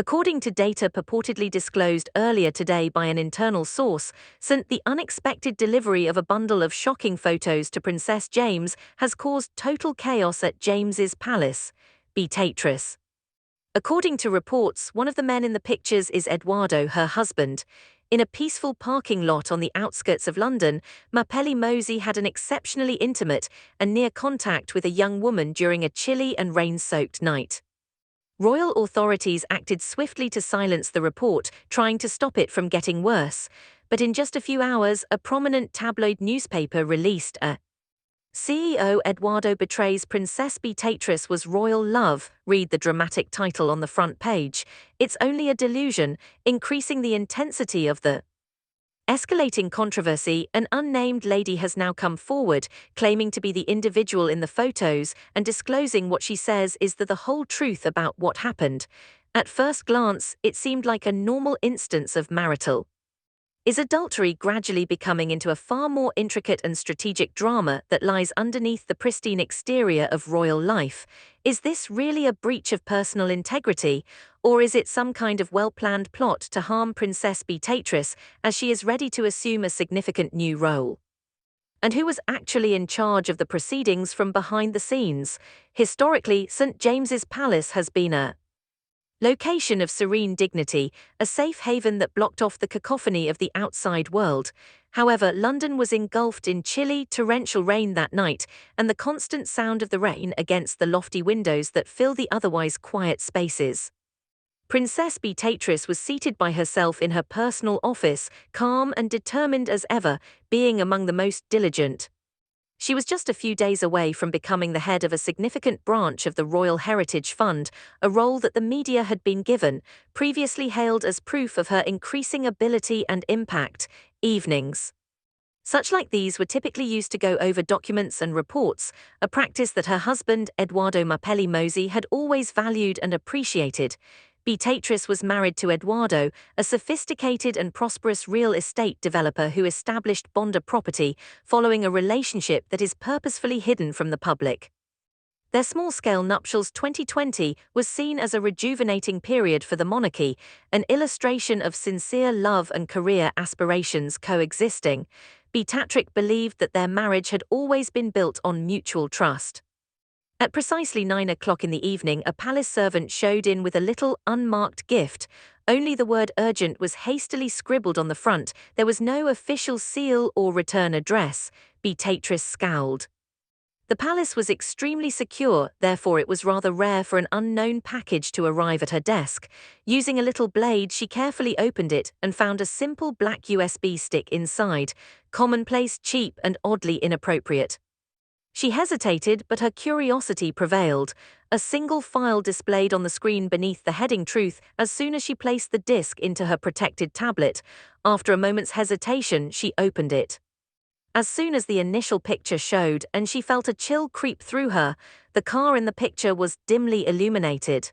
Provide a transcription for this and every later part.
according to data purportedly disclosed earlier today by an internal source, since the unexpected delivery of a bundle of shocking photos to Princess James has caused total chaos at James's palace. Beatrice. According to reports, one of the men in the pictures is Eduardo, her husband. In a peaceful parking lot on the outskirts of London, Monarchy had an exceptionally intimate and near contact with a young woman during a chilly and rain-soaked night. Royal authorities acted swiftly to silence the report, trying to stop it from getting worse. But in just a few hours, a prominent tabloid newspaper released a CEO Eduardo betrays Princess Beatrice was royal love, read the dramatic title on the front page. It's only a delusion, increasing the intensity of the escalating controversy. An unnamed lady has now come forward, claiming to be the individual in the photos and disclosing what she says is the whole truth about what happened. At first glance, it seemed like a normal instance of marital is adultery gradually becoming into a far more intricate and strategic drama that lies underneath the pristine exterior of royal life. Is this really a breach of personal integrity, or is it some kind of well-planned plot to harm Princess Beatrice as she is ready to assume a significant new role? And who was actually in charge of the proceedings from behind the scenes? Historically, St. James's Palace has been a location of serene dignity, a safe haven that blocked off the cacophony of the outside world. However, London was engulfed in chilly, torrential rain that night, and the constant sound of the rain against the lofty windows that fill the otherwise quiet spaces. Princess Beatrice was seated by herself in her personal office, calm and determined as ever, being among the most diligent. She was just a few days away from becoming the head of a significant branch of the Royal Heritage Fund, a role that the media had been given, previously hailed as proof of her increasing ability and impact. Evenings such like these were typically used to go over documents and reports, a practice that her husband, Eduardo Monarchy, had always valued and appreciated. Beatrice was married to Eduardo, a sophisticated and prosperous real estate developer who established Bonda property, following a relationship that is purposefully hidden from the public. Their small-scale nuptials 2020 was seen as a rejuvenating period for the monarchy, an illustration of sincere love and career aspirations coexisting. Beatrice believed that their marriage had always been built on mutual trust. At precisely 9 o'clock in the evening, a palace servant showed in with a little, unmarked gift. Only the word urgent was hastily scribbled on the front. There was no official seal or return address. Beatrice scowled. The palace was extremely secure, therefore it was rather rare for an unknown package to arrive at her desk. Using a little blade, she carefully opened it and found a simple black USB stick inside, commonplace, cheap, and oddly inappropriate. She hesitated, but her curiosity prevailed. A single file displayed on the screen beneath the heading Truth as soon as she placed the disk into her protected tablet. After a moment's hesitation, she opened it. As soon as the initial picture showed and she felt a chill creep through her, the car in the picture was dimly illuminated.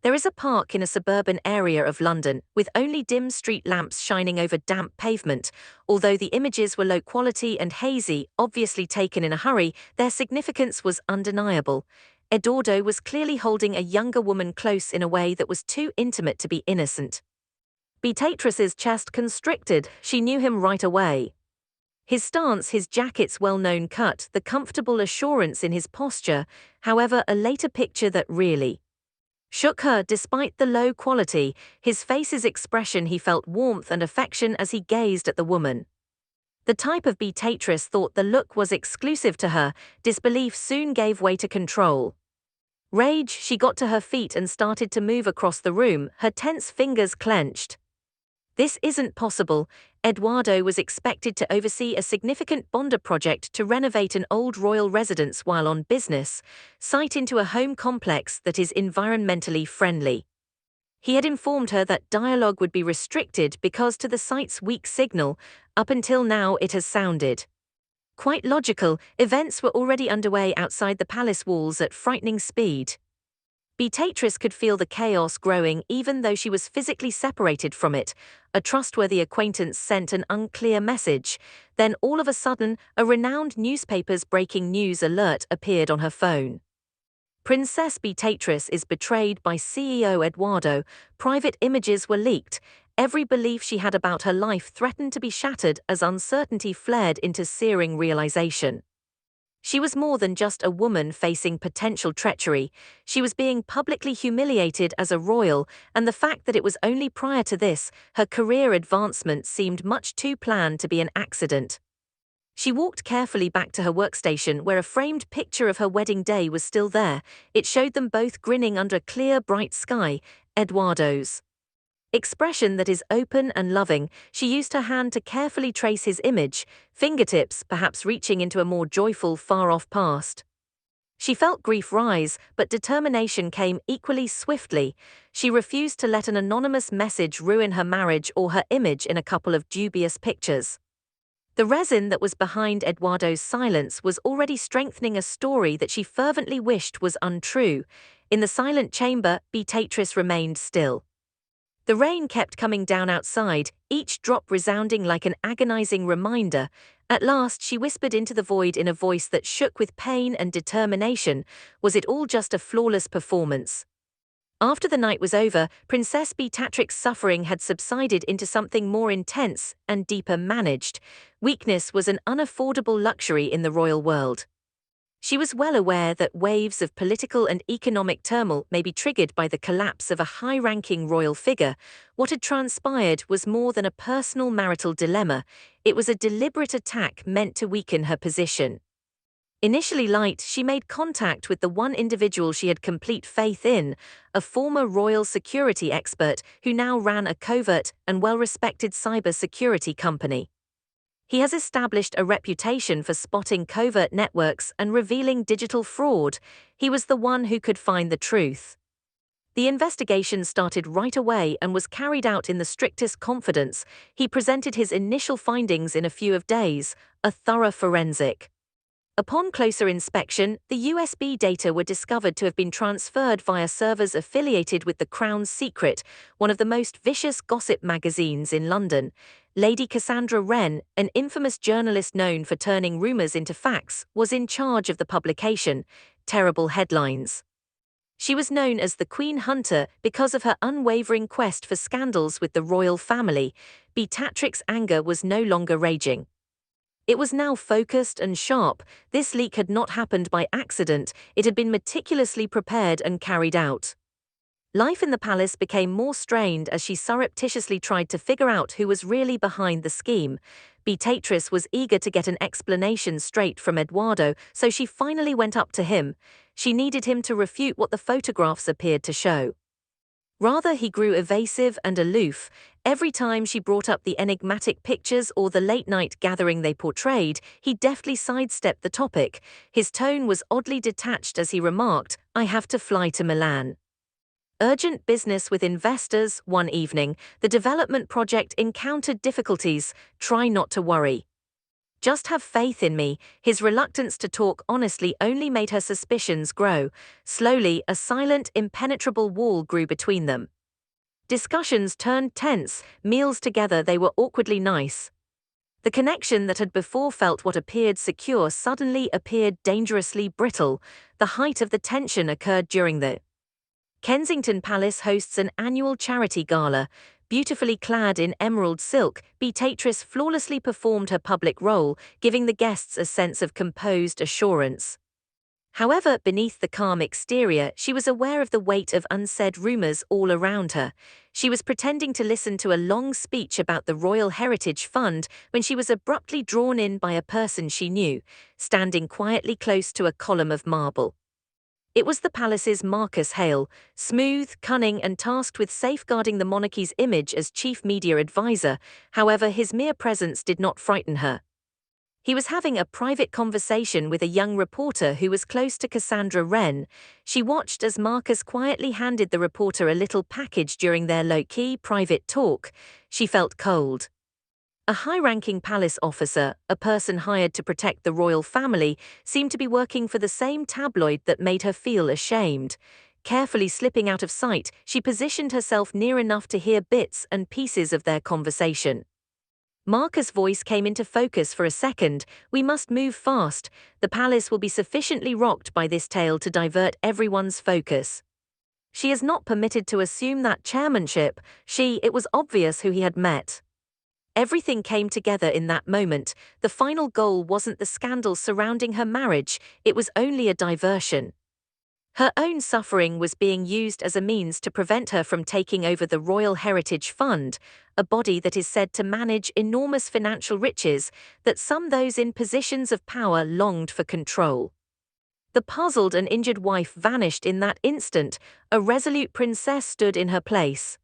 There is a park in a suburban area of London, with only dim street lamps shining over damp pavement. Although the images were low quality and hazy, obviously taken in a hurry, their significance was undeniable. Eduardo was clearly holding a younger woman close in a way that was too intimate to be innocent. Beatrice's chest constricted. She knew him right away. His stance, his jacket's well-known cut, the comfortable assurance in his posture. However, a later picture that really shook her. Despite the low quality, his face's expression, he felt warmth and affection as he gazed at the woman. The type of Beatrice thought the look was exclusive to her. Disbelief soon gave way to control. Rage, she got to her feet and started to move across the room, her tense fingers clenched. This isn't possible. Eduardo was expected to oversee a significant Bonda project to renovate an old royal residence while on business, site into a home complex that is environmentally friendly. He had informed her that dialogue would be restricted because to the site's weak signal, up until now it has sounded quite logical. Events were already underway outside the palace walls at frightening speed. Beatrice could feel the chaos growing even though she was physically separated from it. A trustworthy acquaintance sent an unclear message. Then all of a sudden, a renowned newspaper's breaking news alert appeared on her phone. Princess Beatrice is betrayed by CEO Eduardo, private images were leaked, every belief she had about her life threatened to be shattered as uncertainty flared into searing realization. She was more than just a woman facing potential treachery, she was being publicly humiliated as a royal, and the fact that it was only prior to this, her career advancement seemed much too planned to be an accident. She walked carefully back to her workstation where a framed picture of her wedding day was still there. It showed them both grinning under a clear, bright sky, Eduardo's expression that is open and loving. She used her hand to carefully trace his image, fingertips perhaps reaching into a more joyful, far-off past. She felt grief rise, but determination came equally swiftly. She refused to let an anonymous message ruin her marriage or her image in a couple of dubious pictures. The resin that was behind Eduardo's silence was already strengthening a story that she fervently wished was untrue. In the silent chamber, Beatrice remained still. The rain kept coming down outside, each drop resounding like an agonizing reminder. At last she whispered into the void in a voice that shook with pain and determination, was it all just a flawless performance? After the night was over, Princess Beatrix's suffering had subsided into something more intense and deeper managed. Weakness was an unaffordable luxury in the royal world. She was well aware that waves of political and economic turmoil may be triggered by the collapse of a high-ranking royal figure. What had transpired was more than a personal marital dilemma, it was a deliberate attack meant to weaken her position. Initially light, she made contact with the one individual she had complete faith in, a former royal security expert who now ran a covert and well-respected cyber-security company. He has established a reputation for spotting covert networks and revealing digital fraud. He was the one who could find the truth. The investigation started right away and was carried out in the strictest confidence. He presented his initial findings in a few days, a thorough forensic. Upon closer inspection, the USB data were discovered to have been transferred via servers affiliated with the Crown's Secret, one of the most vicious gossip magazines in London. Lady Cassandra Wren, an infamous journalist known for turning rumours into facts, was in charge of the publication. Terrible headlines. She was known as the Queen Hunter because of her unwavering quest for scandals with the royal family. Beatrix's anger was no longer raging. It was now focused and sharp. This leak had not happened by accident, it had been meticulously prepared and carried out. Life in the palace became more strained as she surreptitiously tried to figure out who was really behind the scheme. Beatrice was eager to get an explanation straight from Eduardo, so she finally went up to him. She needed him to refute what the photographs appeared to show. Rather, he grew evasive and aloof. Every time she brought up the enigmatic pictures or the late-night gathering they portrayed, he deftly sidestepped the topic. His tone was oddly detached as he remarked, "I have to fly to Milan. Urgent business with investors." One evening, the development project encountered difficulties. "Try not to worry. Just have faith in me." His reluctance to talk honestly only made her suspicions grow. Slowly, a silent, impenetrable wall grew between them. Discussions turned tense, meals together they were awkwardly nice. The connection that had before felt what appeared secure suddenly appeared dangerously brittle. The height of the tension occurred during the Kensington Palace hosts an annual charity gala. Beautifully clad in emerald silk, Beatrice flawlessly performed her public role, giving the guests a sense of composed assurance. However, beneath the calm exterior, she was aware of the weight of unsaid rumors all around her. She was pretending to listen to a long speech about the Royal Heritage Fund when she was abruptly drawn in by a person she knew, standing quietly close to a column of marble. It was the palace's Marcus Hale, smooth, cunning and tasked with safeguarding the monarchy's image as chief media advisor. However, his mere presence did not frighten her. He was having a private conversation with a young reporter who was close to Cassandra Wren. She watched as Marcus quietly handed the reporter a little package during their low-key, private talk. She felt cold. A high-ranking palace officer, a person hired to protect the royal family, seemed to be working for the same tabloid that made her feel ashamed. Carefully slipping out of sight, she positioned herself near enough to hear bits and pieces of their conversation. Marcus' voice came into focus for a second. "We must move fast. The palace will be sufficiently rocked by this tale to divert everyone's focus." She is not permitted to assume that chairmanship. It was obvious who he had met. Everything came together in that moment. The final goal wasn't the scandal surrounding her marriage, it was only a diversion. Her own suffering was being used as a means to prevent her from taking over the Royal Heritage Fund, a body that is said to manage enormous financial riches that some those in positions of power longed for control. The puzzled and injured wife vanished in that instant. A resolute princess stood in her place.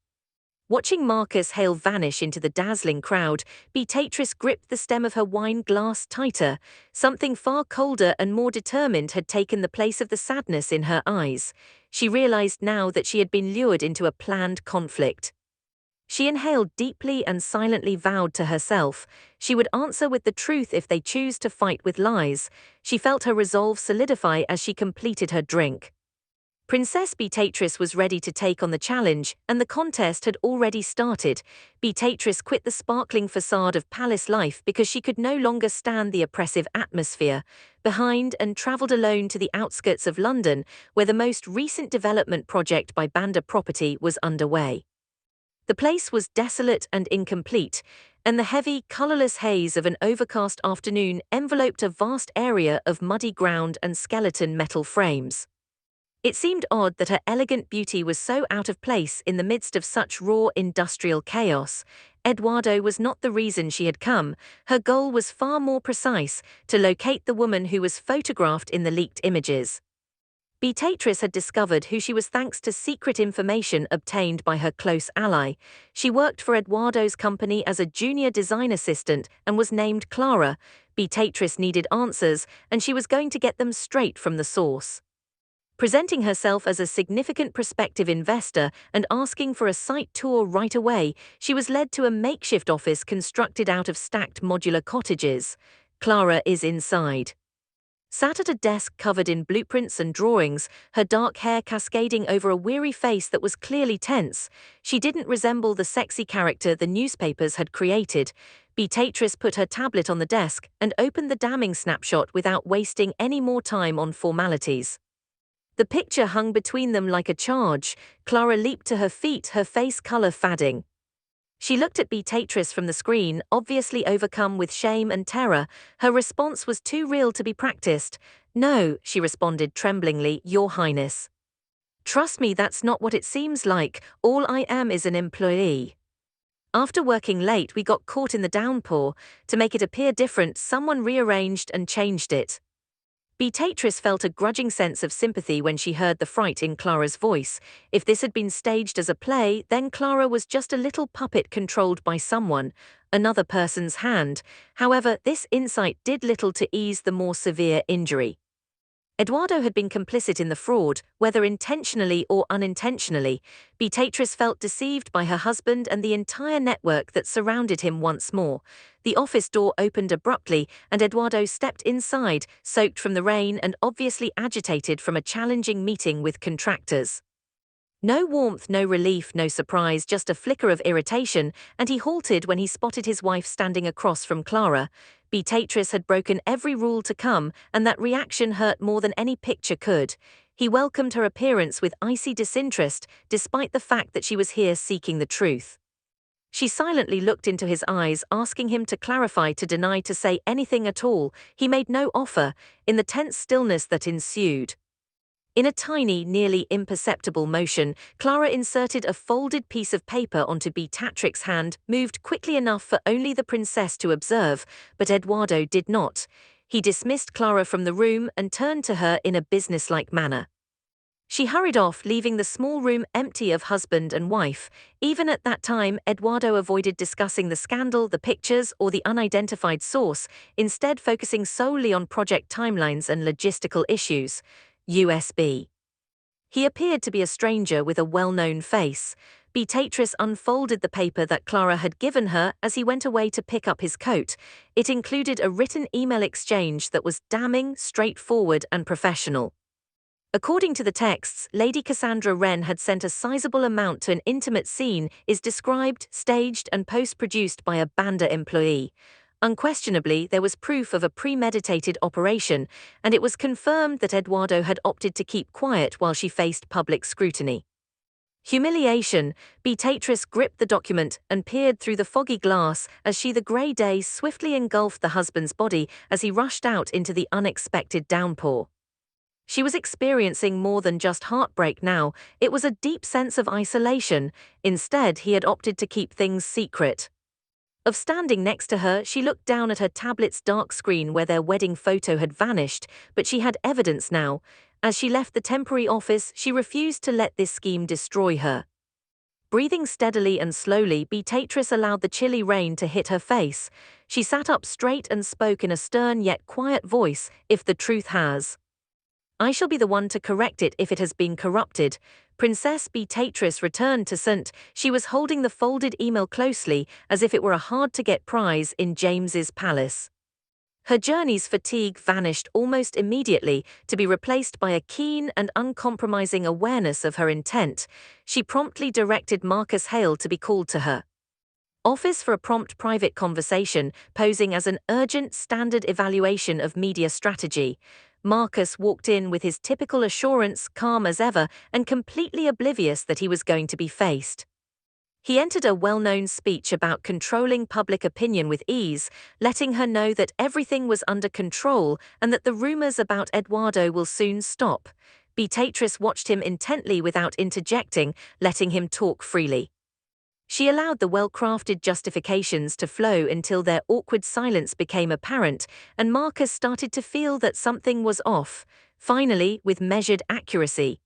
Watching Marcus Hale vanish into the dazzling crowd, Beatrice gripped the stem of her wine glass tighter. Something far colder and more determined had taken the place of the sadness in her eyes. She realized now that she had been lured into a planned conflict. She inhaled deeply and silently vowed to herself she would answer with the truth if they choose to fight with lies. She felt her resolve solidify as she completed her drink. Princess Beatrice was ready to take on the challenge, and the contest had already started. Beatrice quit the sparkling facade of palace life because she could no longer stand the oppressive atmosphere behind and travelled alone to the outskirts of London, where the most recent development project by Banda Property was underway. The place was desolate and incomplete, and the heavy, colourless haze of an overcast afternoon enveloped a vast area of muddy ground and skeleton metal frames. It seemed odd that her elegant beauty was so out of place in the midst of such raw industrial chaos. Eduardo was not the reason she had come. Her goal was far more precise: to locate the woman who was photographed in the leaked images. Beatrice had discovered who she was thanks to secret information obtained by her close ally. She worked for Eduardo's company as a junior design assistant and was named Clara. Beatrice needed answers, and she was going to get them straight from the source. Presenting herself as a significant prospective investor and asking for a site tour right away, she was led to a makeshift office constructed out of stacked modular cottages. Clara is inside. Sat at a desk covered in blueprints and drawings, her dark hair cascading over a weary face that was clearly tense. She didn't resemble the sexy character the newspapers had created. Beatrice put her tablet on the desk and opened the damning snapshot without wasting any more time on formalities. The picture hung between them like a charge. Clara leaped to her feet, her face color fading. She looked at Beatrice from the screen, obviously overcome with shame and terror. Her response was too real to be practiced. "No," she responded tremblingly, "Your Highness. Trust me, that's not what it seems like. All I am is an employee. After working late, we got caught in the downpour. To make it appear different, someone rearranged and changed it." Beatrice felt a grudging sense of sympathy when she heard the fright in Clara's voice. If this had been staged as a play, then Clara was just a little puppet controlled by someone, another person's hand. However, this insight did little to ease the more severe injury. Eduardo had been complicit in the fraud, whether intentionally or unintentionally. Beatrice felt deceived by her husband and the entire network that surrounded him once more. The office door opened abruptly, and Eduardo stepped inside, soaked from the rain and obviously agitated from a challenging meeting with contractors. No warmth, no relief, no surprise, just a flicker of irritation, and he halted when he spotted his wife standing across from Clara. Beatrice had broken every rule to come, and that reaction hurt more than any picture could. He welcomed her appearance with icy disinterest, despite the fact that she was here seeking the truth. She silently looked into his eyes, asking him to clarify, to deny, to say anything at all. He made no offer. In the tense stillness that ensued, in a tiny, nearly imperceptible motion, Clara inserted a folded piece of paper onto Beatrix's hand, moved quickly enough for only the princess to observe, but Eduardo did not. He dismissed Clara from the room and turned to her in a businesslike manner. She hurried off, leaving the small room empty of husband and wife. Even at that time, Eduardo avoided discussing the scandal, the pictures, or the unidentified source, instead focusing solely on project timelines and logistical issues. USB. He appeared to be a stranger with a well-known face. Beatrice unfolded the paper that Clara had given her as he went away to pick up his coat. It included a written email exchange that was damning, straightforward, and professional. According to the texts, Lady Cassandra Wren had sent a sizable amount to an intimate scene is described, staged and post-produced by a Banda employee. Unquestionably, there was proof of a premeditated operation, and it was confirmed that Eduardo had opted to keep quiet while she faced public scrutiny. Humiliation, Beatrice gripped the document and peered through the foggy glass as the grey day swiftly engulfed the husband's body as he rushed out into the unexpected downpour. She was experiencing more than just heartbreak now, it was a deep sense of isolation. Instead, he had opted to keep things secret. Of standing next to her, she looked down at her tablet's dark screen where their wedding photo had vanished, but she had evidence now. As she left the temporary office, she refused to let this scheme destroy her. Breathing steadily and slowly, Beatrice allowed the chilly rain to hit her face. She sat up straight and spoke in a stern yet quiet voice, "If the truth has, I shall be the one to correct it if it has been corrupted." Princess Beatrice returned to St. She was holding the folded email closely, as if it were a hard-to-get prize in James's palace. Her journey's fatigue vanished almost immediately, to be replaced by a keen and uncompromising awareness of her intent. She promptly directed Marcus Hale to be called to her office for a prompt private conversation, posing as an urgent standard evaluation of media strategy. Marcus walked in with his typical assurance, calm as ever, and completely oblivious that he was going to be faced. He entered a well-known speech about controlling public opinion with ease, letting her know that everything was under control and that the rumors about Eduardo will soon stop. Beatrice watched him intently without interjecting, letting him talk freely. She allowed the well-crafted justifications to flow until their awkward silence became apparent, and Marcus started to feel that something was off. Finally, with measured accuracy,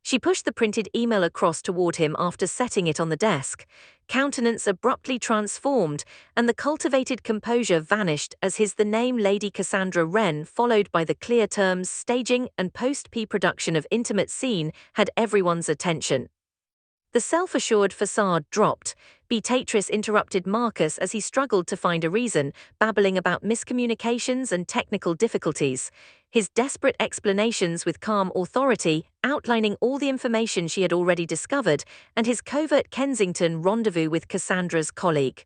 she pushed the printed email across toward him after setting it on the desk. Countenance abruptly transformed, and the cultivated composure vanished as the name Lady Cassandra Wren, followed by the clear terms "staging and post-production of intimate scene," had everyone's attention. The self-assured facade dropped. Beatrice interrupted Marcus as he struggled to find a reason, babbling about miscommunications and technical difficulties. His desperate explanations with calm authority, outlining all the information she had already discovered, and his covert Kensington rendezvous with Cassandra's colleague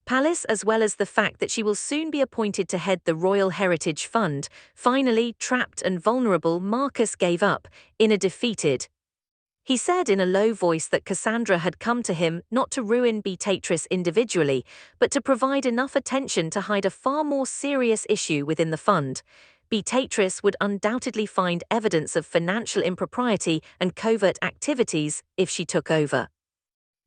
Palace, as well as the fact that she will soon be appointed to head the Royal Heritage Fund. Finally, trapped and vulnerable, Marcus gave up, in a defeated. He said in a low voice that Cassandra had come to him not to ruin Beatrice individually, but to provide enough attention to hide a far more serious issue within the fund. Beatrice would undoubtedly find evidence of financial impropriety and covert activities if she took over.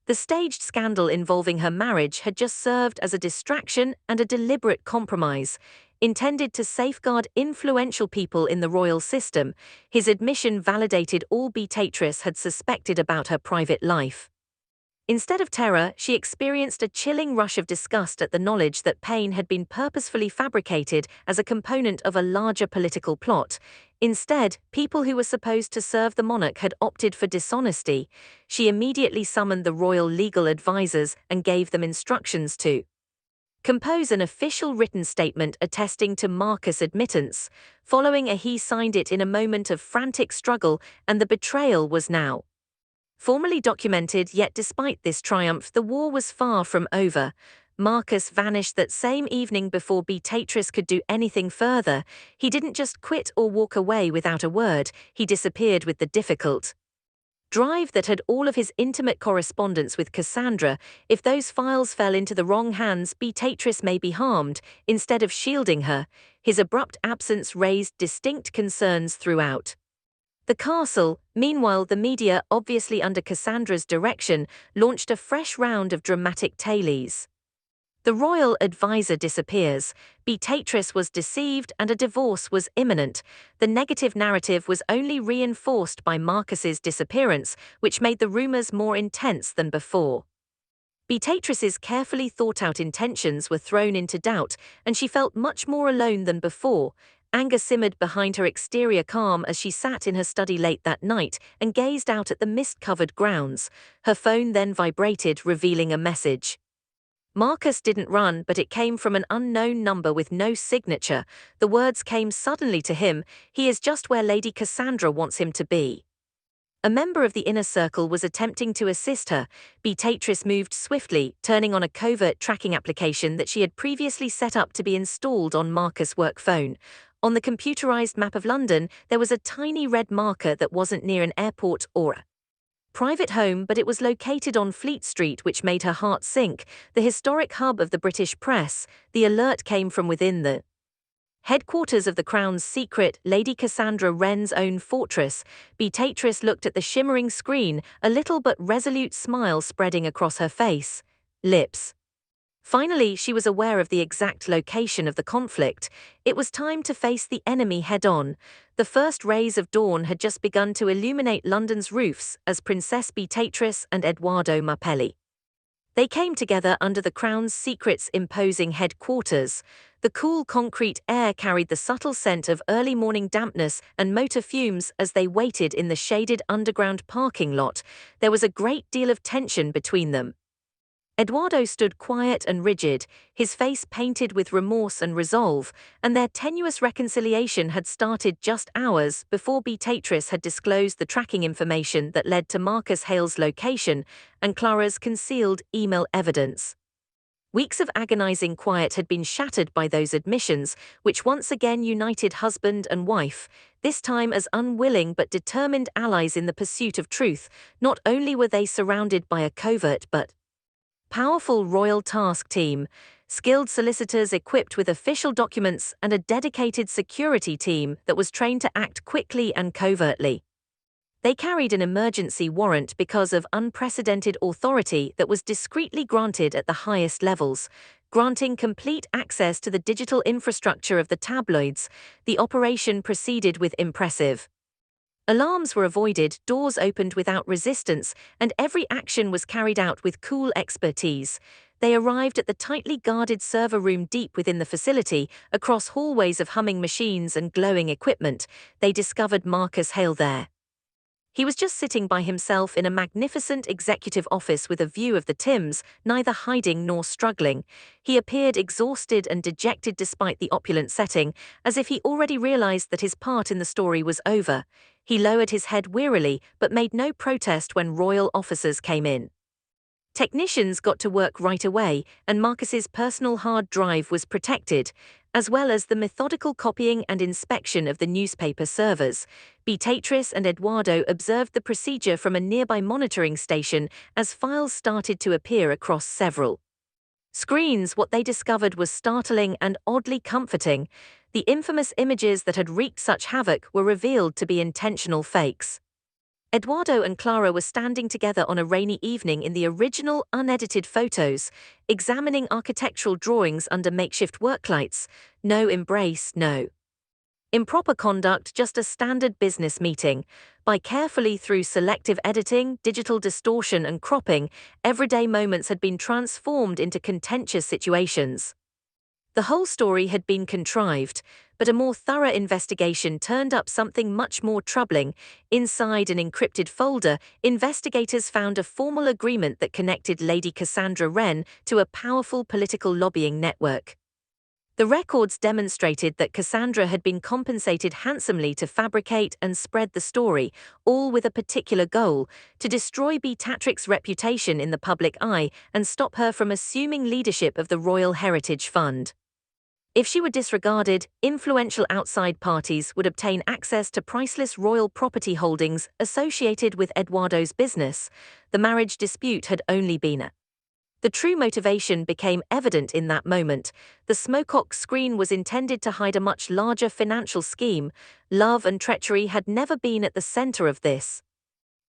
The staged scandal involving her marriage had just served as a distraction and a deliberate compromise, intended to safeguard influential people in the royal system. His admission validated all Beatrice had suspected about her private life. Instead of terror, she experienced a chilling rush of disgust at the knowledge that pain had been purposefully fabricated as a component of a larger political plot. Instead, people who were supposed to serve the monarch had opted for dishonesty. She immediately summoned the royal legal advisors and gave them instructions to compose an official written statement attesting to Marcus' admittance. Following he signed it in a moment of frantic struggle, and the betrayal was now formally documented. Yet despite this triumph, the war was far from over. Marcus vanished that same evening before Beatrice could do anything further. He didn't just quit or walk away without a word, he disappeared with the difficult drive that had all of his intimate correspondence with Cassandra. If those files fell into the wrong hands, Beatrice may be harmed. Instead of shielding her, his abrupt absence raised distinct concerns throughout the castle. Meanwhile, the media, obviously under Cassandra's direction, launched a fresh round of dramatic tales. The royal advisor disappears, Beatrice was deceived, and a divorce was imminent. The negative narrative was only reinforced by Marcus's disappearance, which made the rumors more intense than before. Beatrice's carefully thought-out intentions were thrown into doubt, and she felt much more alone than before. Anger simmered behind her exterior calm as she sat in her study late that night and gazed out at the mist-covered grounds. Her phone then vibrated, revealing a message. Marcus didn't run, but it came from an unknown number with no signature. The words came suddenly to him: he is just where Lady Cassandra wants him to be. A member of the inner circle was attempting to assist her. Beatrice moved swiftly, turning on a covert tracking application that she had previously set up to be installed on Marcus' work phone. On the computerized map of London, there was a tiny red marker that wasn't near an airport or a private home, but it was located on Fleet Street, which made her heart sink, the historic hub of the British press. The alert came from within the headquarters of the Crown's secret, Lady Cassandra Wren's own fortress. Beatrice looked at the shimmering screen, a little but resolute smile spreading across her face. Lips. Finally, she was aware of the exact location of the conflict. It was time to face the enemy head-on. The first rays of dawn had just begun to illuminate London's roofs as Princess Beatrice and Edoardo Marpelli. They came together under the Crown's secret's imposing headquarters. The cool concrete air carried the subtle scent of early morning dampness and motor fumes as they waited in the shaded underground parking lot. There was a great deal of tension between them. Edoardo stood quiet and rigid, his face painted with remorse and resolve, and their tenuous reconciliation had started just hours before Beatrice had disclosed the tracking information that led to Marcus Hale's location and Clara's concealed email evidence. Weeks of agonizing quiet had been shattered by those admissions, which once again united husband and wife, this time as unwilling but determined allies in the pursuit of truth. Not only were they surrounded by a covert but powerful royal task team, skilled solicitors equipped with official documents and a dedicated security team that was trained to act quickly and covertly. They carried an emergency warrant because of unprecedented authority that was discreetly granted at the highest levels, granting complete access to the digital infrastructure of the tabloids. The operation proceeded with impressive alarms were avoided, doors opened without resistance, and every action was carried out with cool expertise. They arrived at the tightly guarded server room deep within the facility, across hallways of humming machines and glowing equipment. They discovered Marcus Hale there. He was just sitting by himself in a magnificent executive office with a view of the Thames, neither hiding nor struggling. He appeared exhausted and dejected despite the opulent setting, as if he already realized that his part in the story was over. He lowered his head wearily, but made no protest when royal officers came in. Technicians got to work right away, and Marcus's personal hard drive was protected, as well as the methodical copying and inspection of the newspaper servers. Beatrice and Edoardo observed the procedure from a nearby monitoring station as files started to appear across several screens. What they discovered was startling and oddly comforting. The infamous images that had wreaked such havoc were revealed to be intentional fakes. Edoardo and Clara were standing together on a rainy evening in the original, unedited photos, examining architectural drawings under makeshift worklights. No embrace, no improper conduct, just a standard business meeting. By carefully through selective editing, digital distortion and cropping, everyday moments had been transformed into contentious situations. The whole story had been contrived, but a more thorough investigation turned up something much more troubling. Inside an encrypted folder, investigators found a formal agreement that connected Lady Cassandra Wren to a powerful political lobbying network. The records demonstrated that Cassandra had been compensated handsomely to fabricate and spread the story, all with a particular goal: to destroy Beatrix's reputation in the public eye and stop her from assuming leadership of the Royal Heritage Fund. If she were disregarded, influential outside parties would obtain access to priceless royal property holdings associated with Edoardo's business. The marriage dispute had only been the true motivation became evident in that moment. The smokeock screen was intended to hide a much larger financial scheme. Love and treachery had never been at the center of this.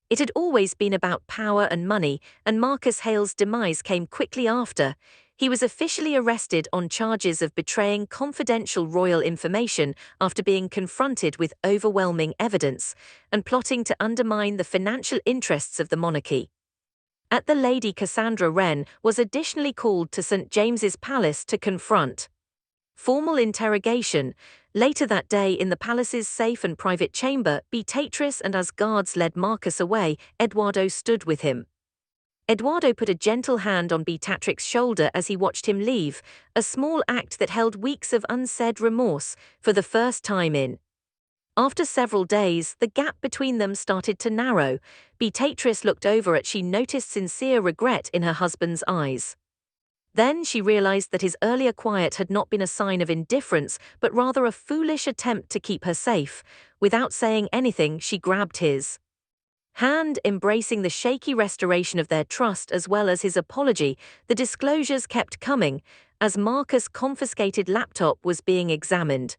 It had always been about power and money, and Marcus Hale's demise came quickly after. He was officially arrested on charges of betraying confidential royal information after being confronted with overwhelming evidence, and plotting to undermine the financial interests of the monarchy. At the Lady Cassandra Wren was additionally called to St. James's Palace to confront formal interrogation. Later that day, in the palace's safe and private chamber, Beatrice and as guards led Marcus away, Edoardo stood with him. Eduardo put a gentle hand on Beatrix's shoulder as he watched him leave, a small act that held weeks of unsaid remorse for the first time in. After several days, the gap between them started to narrow. Beatrice looked over at she noticed sincere regret in her husband's eyes. Then she realized that his earlier quiet had not been a sign of indifference, but rather a foolish attempt to keep her safe. Without saying anything, she grabbed his hand, embracing the shaky restoration of their trust as well as his apology. The disclosures kept coming as Marcus' confiscated laptop was being examined.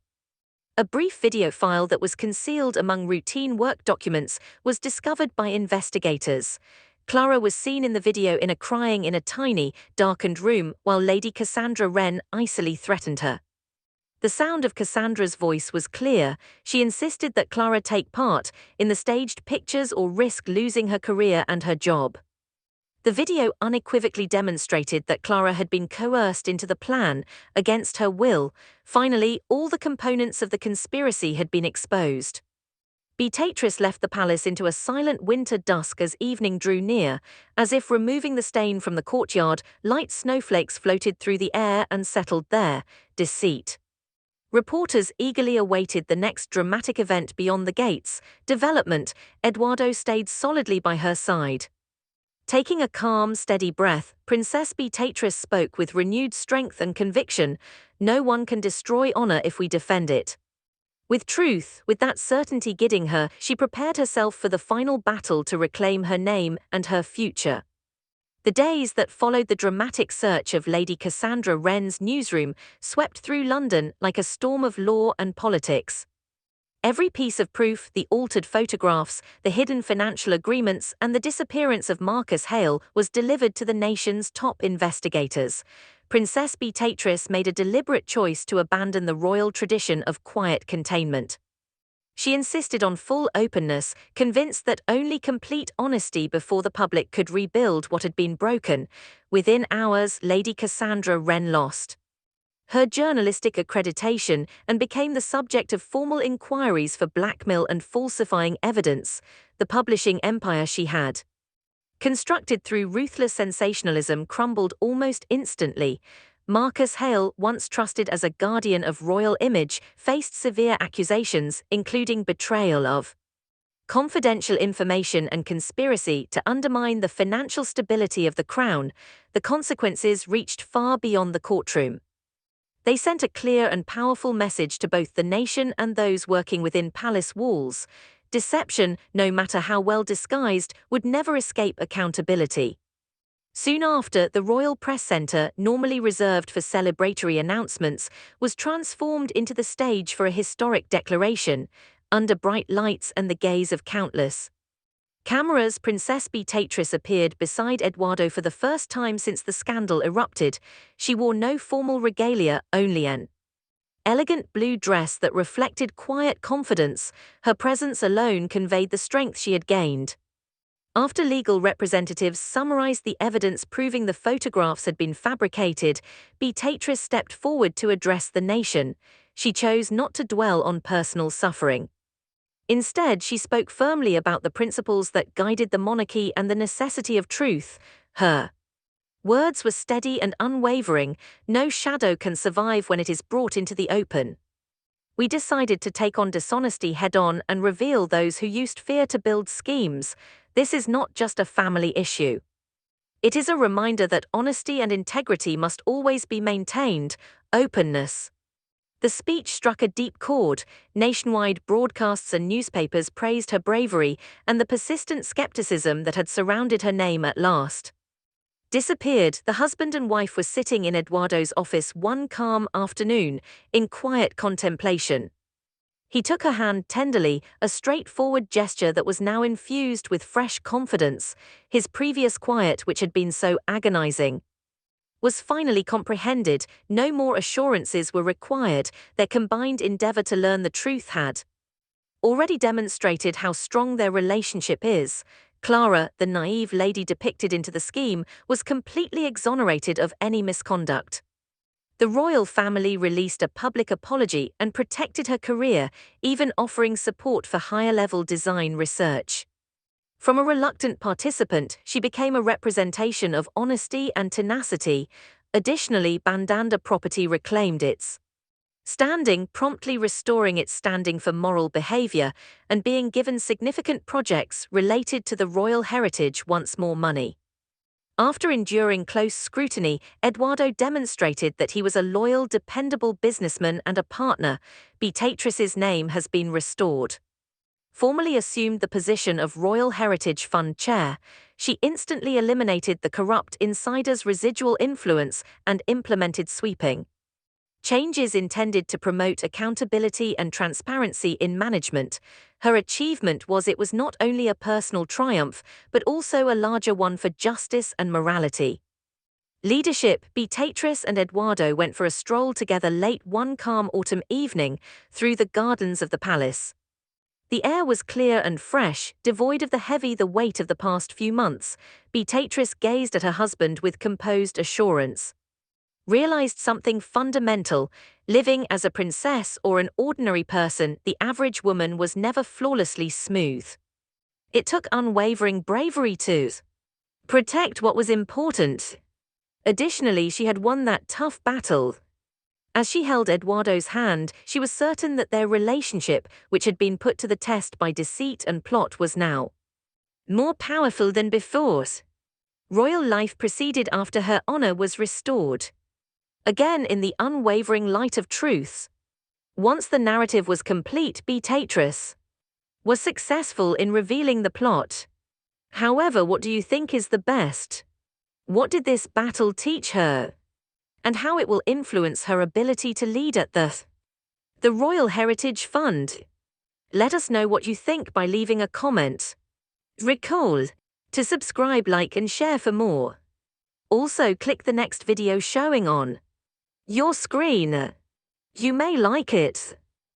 A brief video file that was concealed among routine work documents was discovered by investigators. Clara was seen in the video crying in a tiny, darkened room while Lady Cassandra Wren icily threatened her. The sound of Cassandra's voice was clear. She insisted that Clara take part in the staged pictures or risk losing her career and her job. The video unequivocally demonstrated that Clara had been coerced into the plan against her will. Finally, all the components of the conspiracy had been exposed. Beatrice left the palace into a silent winter dusk as evening drew near. As if removing the stain from the courtyard, light snowflakes floated through the air and settled there. Deceit. Reporters eagerly awaited the next dramatic event beyond the gates. Development. Eduardo stayed solidly by her side. Taking a calm, steady breath, Princess Beatrice spoke with renewed strength and conviction. No one can destroy honor if we defend it. With truth, with that certainty guiding her, she prepared herself for the final battle to reclaim her name and her future. The days that followed the dramatic search of Lady Cassandra Wren's newsroom swept through London like a storm of law and politics. Every piece of proof, the altered photographs, the hidden financial agreements, and the disappearance of Marcus Hale was delivered to the nation's top investigators. Princess Beatrice made a deliberate choice to abandon the royal tradition of quiet containment. She insisted on full openness, convinced that only complete honesty before the public could rebuild what had been broken. Within hours, Lady Cassandra Wren lost her journalistic accreditation and became the subject of formal inquiries for blackmail and falsifying evidence. The publishing empire she had constructed through ruthless sensationalism crumbled almost instantly. Marcus Hale, once trusted as a guardian of royal image, faced severe accusations, including betrayal of confidential information and conspiracy to undermine the financial stability of the crown. The consequences reached far beyond the courtroom. They sent a clear and powerful message to both the nation and those working within palace walls. Deception, no matter how well disguised, would never escape accountability. Soon after, the Royal Press Centre, normally reserved for celebratory announcements, was transformed into the stage for a historic declaration. Under bright lights and the gaze of countless cameras, Princess Beatrice appeared beside Eduardo for the first time since the scandal erupted. She wore no formal regalia, only an elegant blue dress that reflected quiet confidence. Her presence alone conveyed the strength she had gained. After legal representatives summarized the evidence proving the photographs had been fabricated, Beatrice stepped forward to address the nation. She chose not to dwell on personal suffering. Instead, she spoke firmly about the principles that guided the monarchy and the necessity of truth. Her words were steady and unwavering. No shadow can survive when it is brought into the open. We decided to take on dishonesty head-on and reveal those who used fear to build schemes. This is not just a family issue. It is a reminder that honesty and integrity must always be maintained. Openness. The speech struck a deep chord. Nationwide broadcasts and newspapers praised her bravery and the persistent skepticism that had surrounded her name at last disappeared. The husband and wife were sitting in Eduardo's office one calm afternoon, in quiet contemplation. He took her hand tenderly, a straightforward gesture that was now infused with fresh confidence. His previous quiet, which had been so agonizing, was finally comprehended. No more assurances were required. Their combined endeavor to learn the truth had already demonstrated how strong their relationship is. Clara, the naive lady depicted into the scheme, was completely exonerated of any misconduct. The royal family released a public apology and protected her career, even offering support for higher-level design research. From a reluctant participant, she became a representation of honesty and tenacity. Additionally, Bandanda property reclaimed its standing, promptly restoring its standing for moral behavior and being given significant projects related to the royal heritage once more money. After enduring close scrutiny, Eduardo demonstrated that he was a loyal, dependable businessman and a partner. Beatrice's name has been restored. Formally assumed the position of Royal Heritage Fund Chair, she instantly eliminated the corrupt insider's residual influence and implemented sweeping changes intended to promote accountability and transparency in management. Her achievement was not only a personal triumph, but also a larger one for justice and morality. Leadership. Beatrice and Eduardo went for a stroll together late one calm autumn evening through the gardens of the palace. The air was clear and fresh, devoid of the weight of the past few months. Beatrice gazed at her husband with composed assurance. Realized something fundamental: living as a princess or an ordinary person, the average woman was never flawlessly smooth. It took unwavering bravery to protect what was important. Additionally, she had won that tough battle. As she held Eduardo's hand, she was certain that their relationship, which had been put to the test by deceit and plot, was now more powerful than before. Royal life proceeded after her honor was restored. Again, in the unwavering light of truth. Once the narrative was complete, Beatrice was successful in revealing the plot. However, what do you think is the best? What did this battle teach her? And how it will influence her ability to lead at the Royal Heritage Fund? Let us know what you think by leaving a comment. Recall to subscribe, like and share for more. Also, click the next video showing on your screen. You may like it.